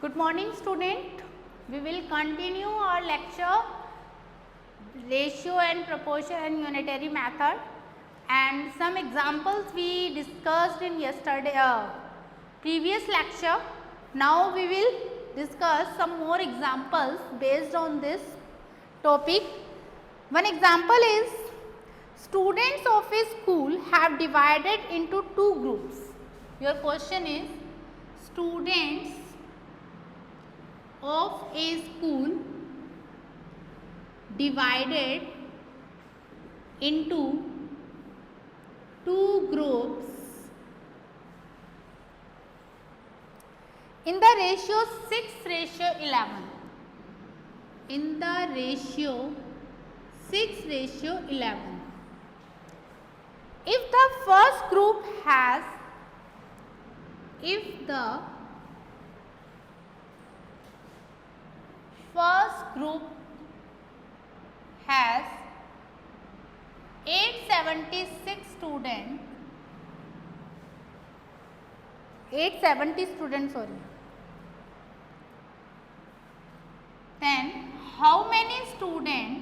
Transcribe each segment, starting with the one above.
Good morning student. We will continue our lecture ratio and proportion and unitary method, and some examples we discussed in yesterday previous lecture. Now we will discuss some more examples based on this topic. One example is students of a school have divided into two groups. Your question is students of a school divided into two groups in the ratio 6:11. In the ratio 6:11. If the first group has first group has 876 students, 870 students, then how many students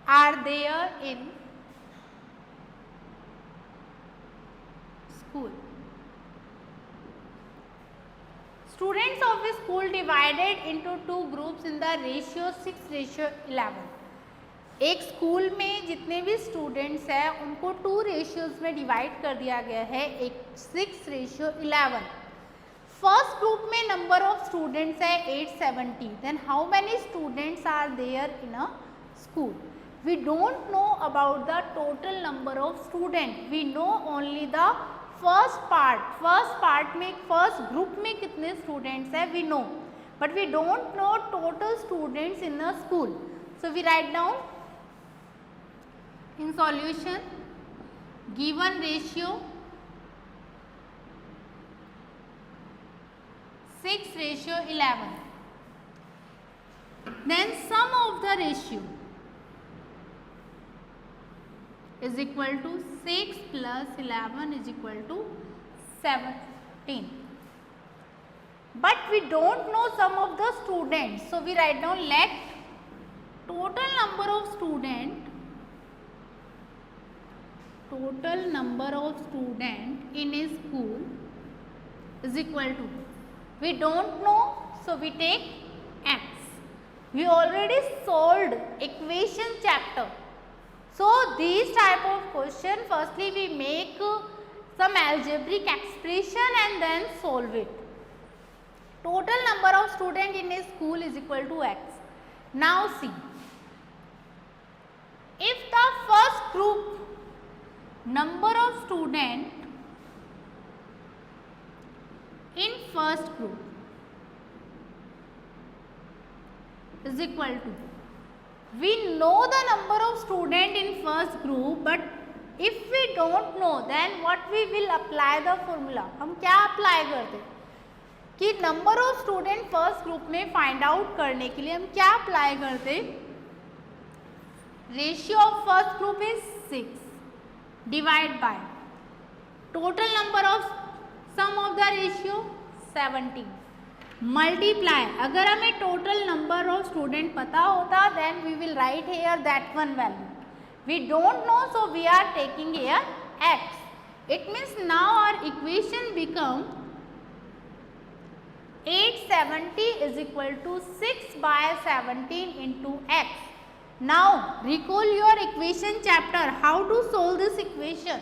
are there in school? Students of a school divided into two groups in the ratio 6:11. एक school में जितने भी students हैं उनको to ratios में divide कर दिया गया है, एक 6:11. फर्स्ट ग्रुप में नंबर ऑफ स्टूडेंट्स है 870. Then how many students are there in a school? We don't know about the total number of students. We know only the first part. First part में first group में कितने students हैं we know, but we don't know total students in the school. So we write down in solution given ratio 6:11. Then sum of the ratio is equal to 6 plus 11 is equal to 17. But we don't know sum of the students. So we write down let total number of students in a school is equal to, we don't know, so we take x. We already solved equation chapter. So these type of question, firstly we make some algebraic expression and then solve it. Total number of students in a school is equal to x. Now see, if the first group number of students in first group is equal to, we know the number of students in first group, but if we don't know then what we will apply the formula. हम क्या apply करते कि number of student first group में find out करने के लिए हम क्या अप्लाई करते? Ratio of first group is 6 divide by total number of sum of the ratio 17 multiply. अगर हमें टोटल नंबर ऑफ स्टूडेंट पता होता then we will write here that one value. We don't know, so we are taking here x. It means now our equation become 870 is equal to 6/17 into x. Now recall your equation chapter. How to solve this equation?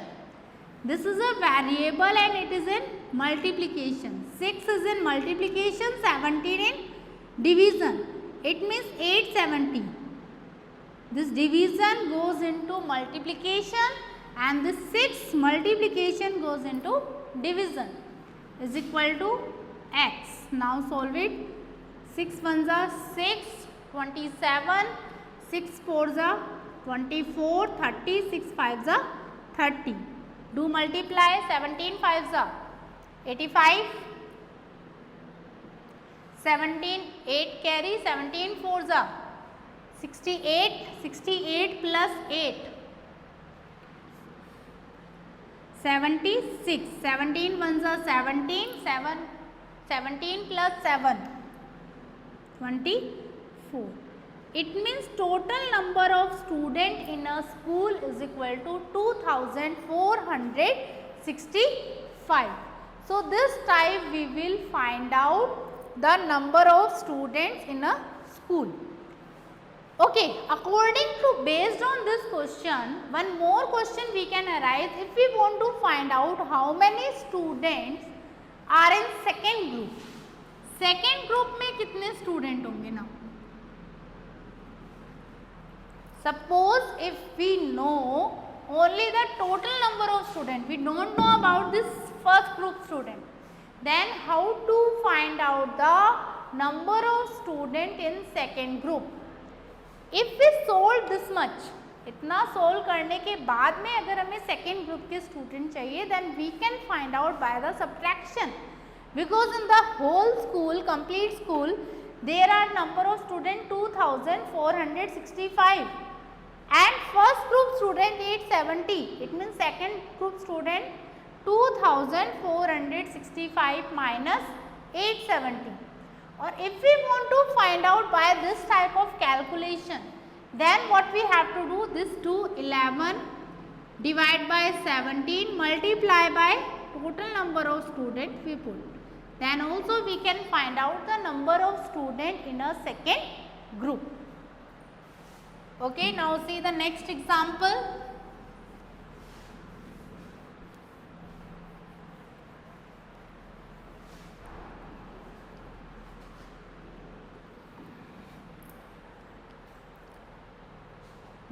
This is a variable and it is in multiplication. 6 is in multiplication, 17 in division. It means 870. This division goes into multiplication and this 6 multiplication goes into division is equal to x. Now solve it. 6 ones are 6, 27, 6 fours are 24, 30, 6 fives are 30. Do multiply. 17 fives are 85, 17 8 carry, 17 fours are 68, 68 plus 8 76. 17 ones are 17. 17 plus 7, 24. It means total number of students in a school is equal to 2465. So this type we will find out the number of students in a school. Okay, based on this question, one more question we can arise if we want to find out how many students are in second group. Second group में कितने student होंगे ना? Suppose if we know only the total number of students, we don't know about this first group student, then how to find out the number of students in second group? If we solve this much, इतना solve करने के बाद में अगर हमें second group के student चाहिए, then we can find out by the subtraction, because in the whole school, complete school, there are number of students 2465 and first group student 870. It means second group student 2465 minus 870. Or if we want to find out by this type of calculation, then what we have to do, this 11 divide by 17 multiply by total number of students we put. Then also we can find out the number of students in a second group. Okay, now see the next example.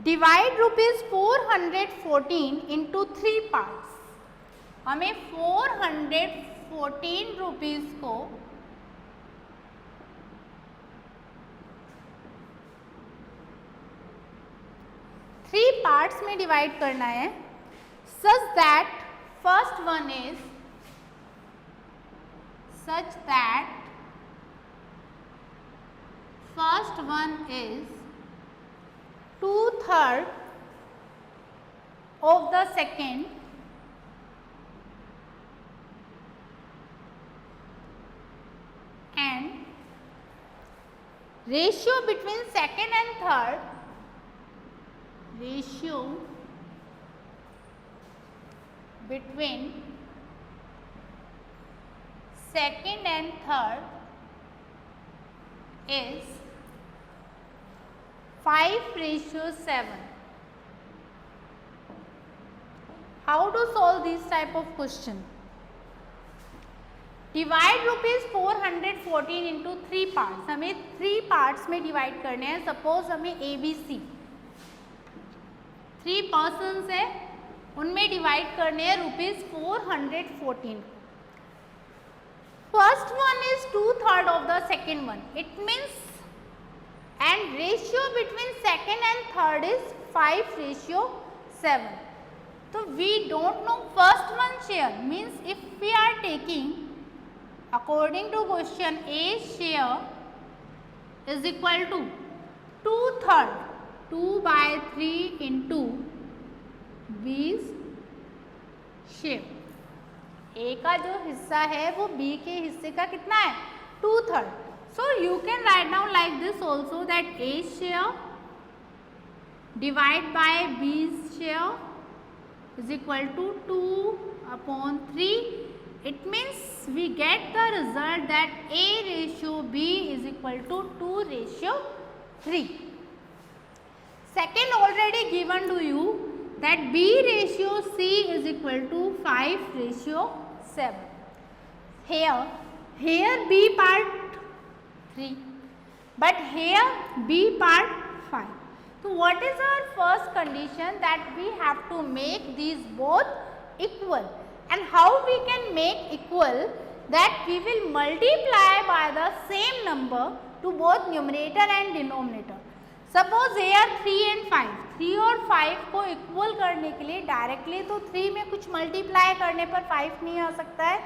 Divide rupees 414 into 3 parts. हमें 414 rupees को 3 parts में divide करना है, such that first one is two-third of the second and ratio between second and third, is 5:7. How to solve this type of question? Divide rupees 414 into 3 parts. हमें 3 parts में divide करने हैं. Suppose हमें ABC 3 persons है, उनमें divide करने हैं rupees 414. First one is 2/3 of the second one. It means and ratio between second and third is 5:7. So we don't know first one share, means if we are taking according to question, A share is equal to 2/3, 2/3 into B's share. A का जो हिस्सा है वो B के हिस्से का कितना है? 2/3. So you can write down like this also, that A share divide by B's share is equal to 2/3. It means we get the result that A ratio B is equal to 2:3. Second already given to you, that B ratio C is equal to 5:7. Here B part 3, but here B part 5. So what is our first condition? That we have to make these both equal. And how we can make equal? That we will multiply by the same number to both numerator and denominator. Suppose here 3 and 5, 3 और 5 को equal करने के लिए directly तो 3 में कुछ multiply करने पर 5 नहीं आ सकता है.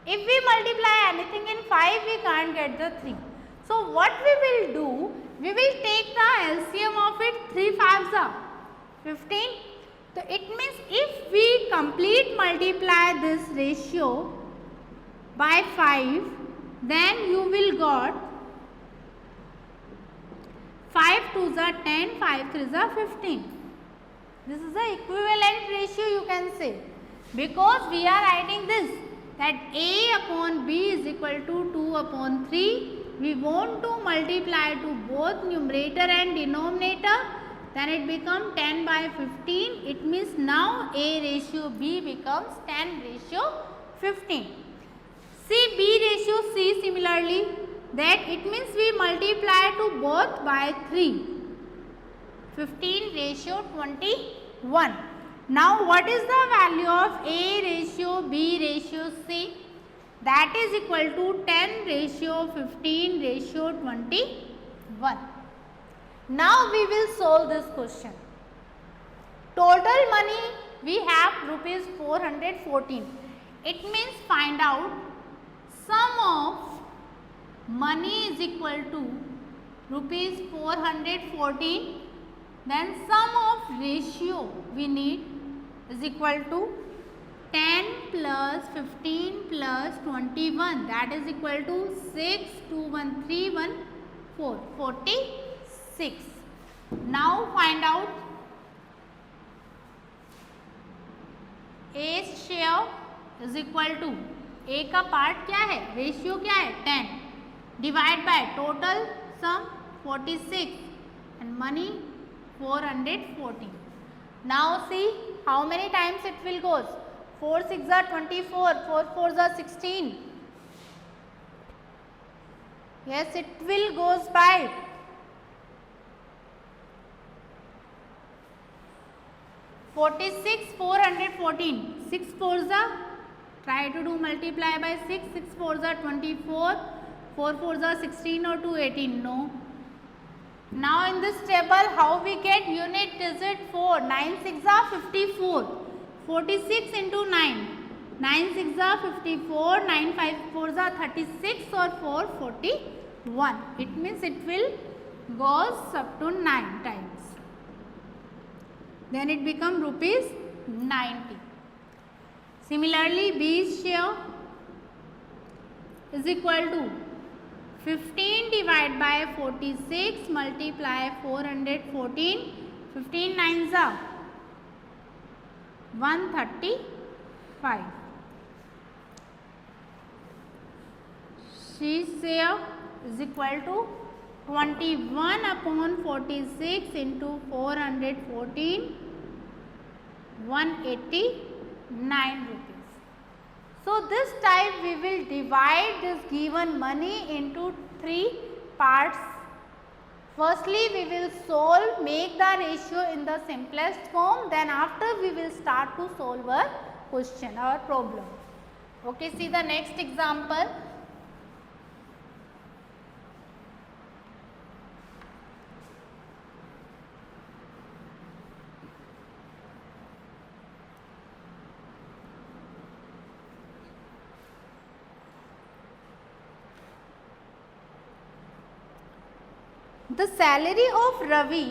If we multiply anything in 5, we can't get the 3. So what we will do? We will take the LCM of it. 3 5s are 15. तो So it means if we complete multiply this ratio by 5, then you will got 5 2s are 10, 5 3s are 15. This is the equivalent ratio you can say, because we are writing this, that A upon B is equal to 2 upon 3. We want to multiply to both numerator and denominator, then it becomes 10 by 15. It means now A ratio B becomes 10 ratio 15. See B ratio C similarly, that it means we multiply to both by 3. 15 ratio 21. Now what is the value of A ratio B ratio C? That is equal to 10 ratio 15 ratio 21. Now we will solve this question. Total money we have rupees 414. It means find out sum of money is equal to rupees 414. Then sum of ratio we need is equal to 10 plus 15 plus 21, that is equal to 6, 2, 1, 3, 1, 4, 46. Now find out A share is equal to, A का part क्या है, ratio क्या है 10, divide by total sum 46 and money 414. Now see how many times it will goes. 4 6 are 24, 4 4 are 16. Yes, it will goes by. (46) 414. 6 4s are, try to do multiply by 6. 6 4s are 24. 4 4s are 16 or 2 18. No. Now in this table how we get unit digit 4? 9 6 are 54. 46 into 9. 9 6 are 54. 9 5 4s are 36 or 4 41. It means it will goes up to 9 times. Then it become rupees 90. Similarly, B's share is equal to 15 divided by 46 multiply 414. 15 9s are 135. C's share is equal to 21 upon 46 into 414, 189 rupees. So this time we will divide this given money into 3 parts. Firstly, we will solve, make the ratio in the simplest form. Then after we will start to solve a question or problem. Okay, see the next example. The salary of Ravi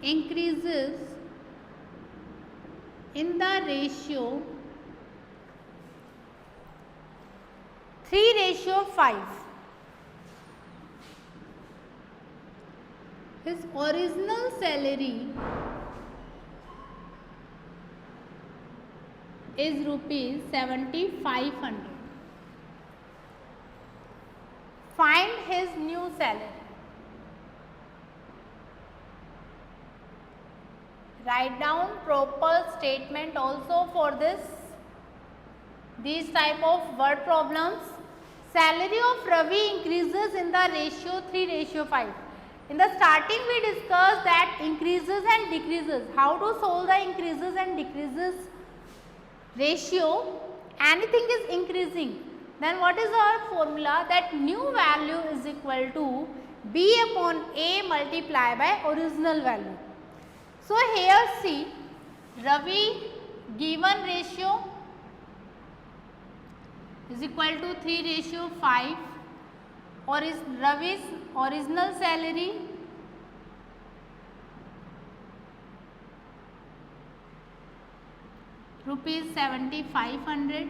increases in the ratio 3:5. His original salary is rupees 7,500. Find his new salary. Write down proper statement also for these type of word problems. Salary of Ravi increases in the ratio 3:5. In the starting we discussed that increases and decreases. How to solve the increases and decreases ratio? Anything is increasing, then what is our formula? That new value is equal to B upon A multiplied by original value. So here see, Ravi given ratio is equal to 3:5. Ravi's original salary rupees 7500.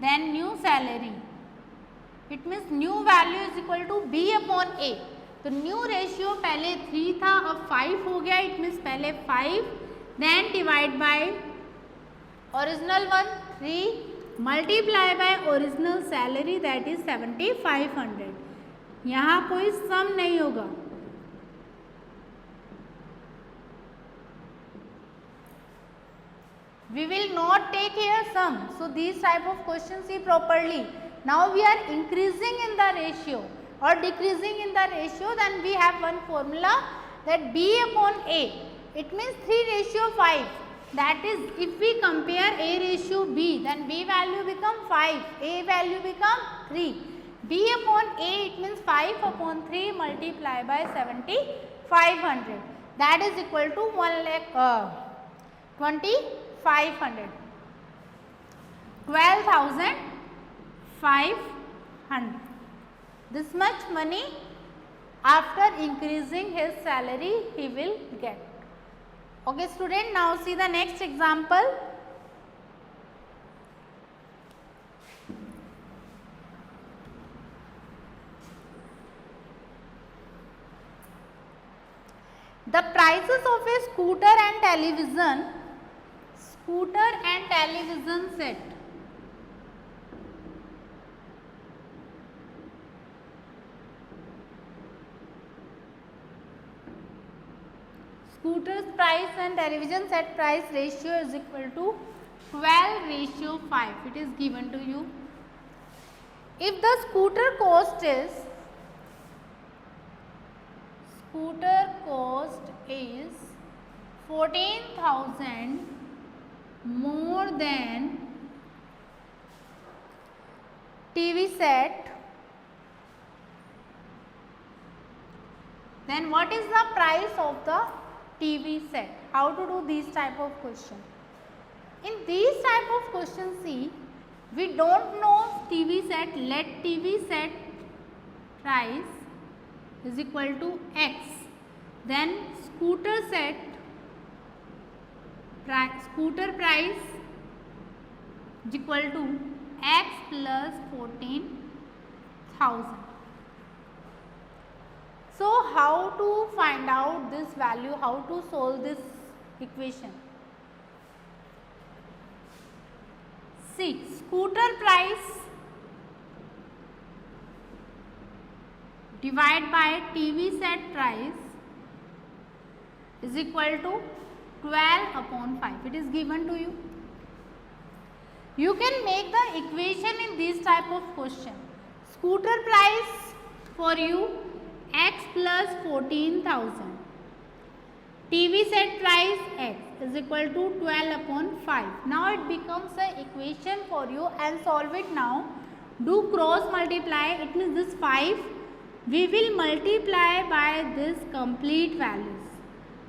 Then new salary, it means new value is equal to B upon A. तो new ratio पहले 3 था, अब 5 हो गया. It means पहले 5 then divide by original 1 3 multiply by original salary that is 7500. यहाँ कोई सम नहीं होगा. We will not take here sum. So these type of questions see properly. Now we are increasing in the ratio or decreasing in the ratio, then we have one formula that B upon A. It means 3:5. That is, if we compare A ratio B, then B value become 5, A value become 3. B upon A, it means 5 upon 3 multiply by 7500. That is equal to 1,25,500. 12,500. This much money after increasing his salary he will get. Okay student, now see the next example. The prices of a scooter and television set scooter's price and television set price ratio is equal to 12:5. It is given to you. If the scooter cost is 14,000 more than TV set, then what is the price of the TV set? How to do these type of questions? In these type of questions, see, we don't know TV set. Let TV set price is equal to X. Then scooter price is equal to X plus 14,000. So how to find out this value? How to solve this equation? See, scooter price divided by TV set price is equal to 12 upon 5. It is given to you. You can make the equation in this type of question. Scooter price for you X plus 14,000. TV set price X is equal to 12 upon 5. Now it becomes an equation for you and solve it now. Do cross multiply. It means this 5 we will multiply by this complete values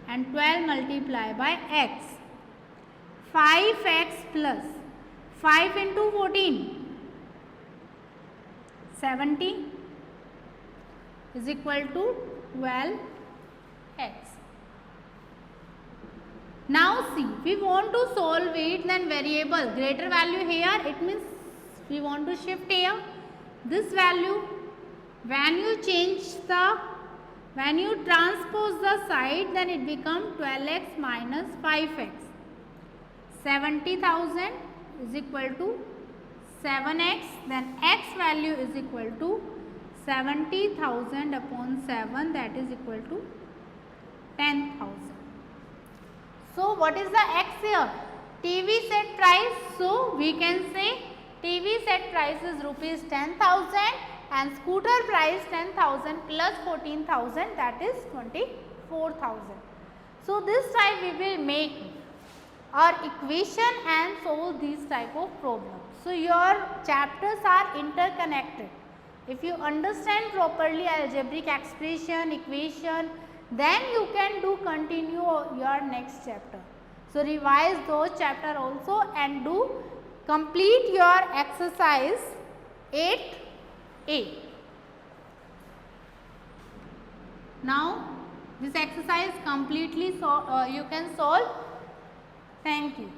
and 12 multiply by X. 5X plus 5 into 14 70 is equal to 12X. Now see, we want to solve it, then variable greater value here, it means we want to shift here this value. When you transpose the side, then it becomes 12x minus 5x. 70,000 is equal to 7x, then x value is equal to 70,000 upon 7, that is equal to 10,000. So what is the x here? TV set price. So we can say TV set price is rupees 10,000 and scooter price 10,000 plus 14,000, that is 24,000. So this time we will make our equation and solve these type of problems. So your chapters are interconnected. If you understand properly algebraic expression, equation, then you can continue your next chapter. So revise those chapter also and do complete your exercise 8 A. Now this exercise completely you can solve. Thank you.